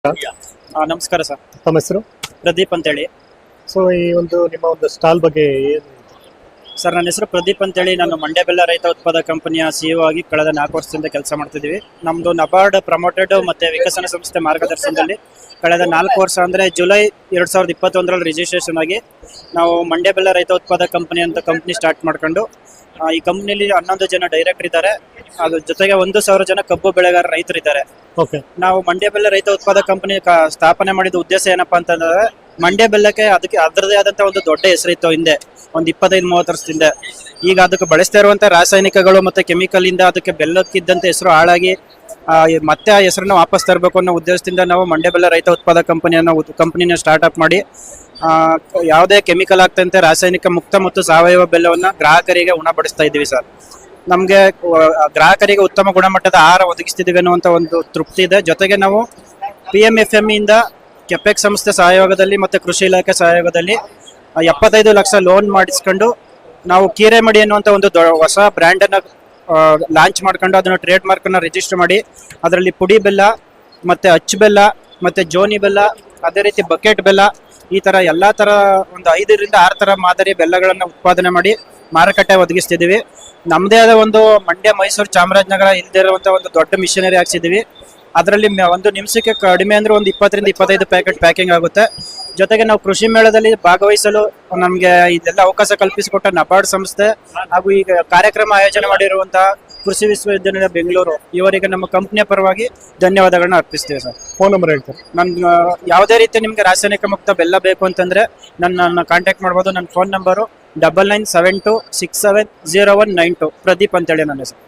ನಮಸ್ಕಾರ ಸರ್. ತಮ್ಮ ಹೆಸರು? ಪ್ರದೀಪ್ ಅಂತೇಳಿ. ಸೊ ಈ ಒಂದು ನಿಮ್ಮ ಒಂದು ಸ್ಟಾಲ್ ಬಗ್ಗೆ ಏನು? ಸರ್, ನನ್ನ ಹೆಸರು ಪ್ರದೀಪ್ ಅಂತೇಳಿ. ನಾನು ಮಂಡ್ಯ ಬೆಲ್ಲ ರೈತ ಉತ್ಪಾದಕ ಕಂಪನಿಯ CEO ಆಗಿ ಕಳೆದ 4 ವರ್ಷದಿಂದ ಕೆಲಸ ಮಾಡ್ತಿದ್ದೀವಿ. ನಮ್ಮದು ನಬಾರ್ಡ್ ಪ್ರಮೋಟೆಡ್ ಮತ್ತು ವಿಕಸನ ಸಂಸ್ಥೆ ಮಾರ್ಗದರ್ಶನದಲ್ಲಿ ಕಳೆದ 4 ವರ್ಷ ಅಂದರೆ ಜುಲೈ 2021ರಲ್ಲಿ ರಿಜಿಸ್ಟ್ರೇಷನ್ ಆಗಿ ನಾವು ಮಂಡ್ಯ ಬೆಲ್ಲ ರೈತ ಉತ್ಪಾದಕ ಕಂಪನಿ ಅಂತ ಕಂಪ್ನಿ ಸ್ಟಾರ್ಟ್ ಮಾಡ್ಕೊಂಡು ಈ ಕಂಪ್ನಿಲಿ 11 ಜನ ಡೈರೆಕ್ಟರ್ ಇದ್ದಾರೆ. ಅದ್ರ ಜೊತೆಗೆ 1,000 ಜನ ಕಬ್ಬು ಬೆಳೆಗಾರ ರೈತರಿದ್ದಾರೆ. ಓಕೆ. ನಾವು ಮಂಡ್ಯ ಬೆಲ್ಲ ರೈತ ಉತ್ಪಾದಕ ಕಂಪನಿ ಸ್ಥಾಪನೆ ಮಾಡಿದ ಉದ್ದೇಶ ಏನಪ್ಪಾ ಅಂತಂದ್ರೆ, ಮಂಡ್ಯ ಬೆಲ್ಲಕ್ಕೆ ಅದರದೇ ಆದಂತ ಒಂದು ದೊಡ್ಡ ಹೆಸರಿತ್ತು ಹಿಂದೆ, ಒಂದು 25-30 ವರ್ಷದಿಂದ. ಈಗ ಅದಕ್ಕೆ ಬಳಸ್ತಾ ಇರುವಂತ ರಾಸಾಯನಿಕಗಳು ಮತ್ತೆ ಕೆಮಿಕಲ್ ಇಂದ ಅದಕ್ಕೆ ಬೆಲ್ಲಕ್ಕಿದ್ದಂತ ಹೆಸರು ಹಾಳಾಗಿ ಮತ್ತೆ ಆ ಹೆಸರನ್ನ ವಾಪಸ್ ತರಬೇಕು ಅನ್ನೋ ಉದ್ದೇಶದಿಂದ ನಾವು ಮಂಡ್ಯ ಬೆಲ್ಲ ರೈತ ಉತ್ಪಾದಕ ಕಂಪನಿನ ಸ್ಟಾರ್ಟ್ಅಪ್ ಮಾಡಿ ಯಾವುದೇ ಕೆಮಿಕಲ್ ಆಗ್ತಂತೆ ರಾಸಾಯನಿಕ ಮುಕ್ತ ಮತ್ತು ಸಾವಯವ ಬೆಲ್ಲವನ್ನ ಗ್ರಾಹಕರಿಗೆ ಉಣಬಡಿಸ್ತಾ ಇದ್ದೀವಿ ಸರ್. ನಮಗೆ ಗ್ರಾಹಕರಿಗೆ ಉತ್ತಮ ಗುಣಮಟ್ಟದ ಆಹಾರ ಒದಗಿಸ್ತಿದ್ದೀವಿ ಅನ್ನುವಂಥ ಒಂದು ತೃಪ್ತಿ ಇದೆ. ಜೊತೆಗೆ ನಾವು PMFME ಇಂದ ಕೆಪೆಕ್ ಸಂಸ್ಥೆ ಸಹಯೋಗದಲ್ಲಿ ಮತ್ತು ಕೃಷಿ ಇಲಾಖೆ ಸಹಯೋಗದಲ್ಲಿ 75 ಲಕ್ಷ ಲೋನ್ ಮಾಡಿಸ್ಕೊಂಡು ನಾವು ಕೀರೆಮಡಿ ಅನ್ನುವಂಥ ಒಂದು ಹೊಸ ಬ್ರ್ಯಾಂಡನ್ನು ಲಾಂಚ್ ಮಾಡ್ಕೊಂಡು ಅದನ್ನು ಟ್ರೇಡ್ ಮಾರ್ಕನ್ನು ರಿಜಿಸ್ಟರ್ ಮಾಡಿ ಅದರಲ್ಲಿ ಪುಡಿ ಬೆಲ್ಲ ಮತ್ತು ಅಚ್ಚು ಬೆಲ್ಲ ಮತ್ತು ಜೋನಿ ಬೆಲ್ಲ, ಅದೇ ರೀತಿ ಬಕೆಟ್ ಬೆಲ್ಲ, ಈ ಥರ ಎಲ್ಲ ಥರ ಒಂದು 5ರಿಂದ 6 ಥರ ಮಾದರಿ ಬೆಲ್ಲಗಳನ್ನು ಉತ್ಪಾದನೆ ಮಾಡಿ ಮಾರುಕಟ್ಟೆ ಒದಗಿಸ್ತಿದ್ದೀವಿ. ನಮ್ಮದೇ ಆದ ಒಂದು ಮಂಡ್ಯ, ಮೈಸೂರು, ಚಾಮರಾಜನಗರ ಇಲ್ಲದೇ ಇರುವಂಥ ಒಂದು ದೊಡ್ಡ ಮಿಷನರಿ ಹಾಕ್ಸಿದ್ದೀವಿ. ಅದರಲ್ಲಿ ಒಂದು ನಿಮಿಷಕ್ಕೆ ಕಡಿಮೆ ಅಂದರೆ ಒಂದು 20ರಿಂದ 25 ಪ್ಯಾಕೆಟ್ ಪ್ಯಾಕಿಂಗ್ ಆಗುತ್ತೆ. ಜೊತೆಗೆ ನಾವು ಕೃಷಿ ಮೇಳದಲ್ಲಿ ಭಾಗವಹಿಸಲು ನಮಗೆ ಇದೆಲ್ಲ ಅವಕಾಶ ಕಲ್ಪಿಸಿಕೊಟ್ಟ ನಬಾರ್ಡ್ ಸಂಸ್ಥೆ ಹಾಗೂ ಈಗ ಕಾರ್ಯಕ್ರಮ ಆಯೋಜನೆ ಮಾಡಿರುವಂತಹ ಕೃಷಿ ವಿಶ್ವವಿದ್ಯಾನಿಲಯ ಬೆಂಗಳೂರು ಇವರಿಗೆ ನಮ್ಮ ಕಂಪ್ನಿಯ ಪರವಾಗಿ ಧನ್ಯವಾದಗಳನ್ನ ಅರ್ಪಿಸ್ತೀವಿ ಸರ್. ಫೋನ್ ನಂಬರ್ ಹೇಳ್ತಾರೆ? ನನ್ನ ಯಾವುದೇ ರೀತಿ ನಿಮಗೆ ರಾಸಾಯನಿಕ ಮುಕ್ತ ಬೆಲ್ಲ ಬೇಕು ಅಂತಂದ್ರೆ ನನ್ನ ಕಾಂಟ್ಯಾಕ್ಟ್ ಮಾಡ್ಬೋದು. ನನ್ನ ಫೋನ್ ನಂಬರು 9972670192. ಪ್ರದೀಪ್ ಅಂತೇಳಿ ನನ್ನ ಹೆಸರು.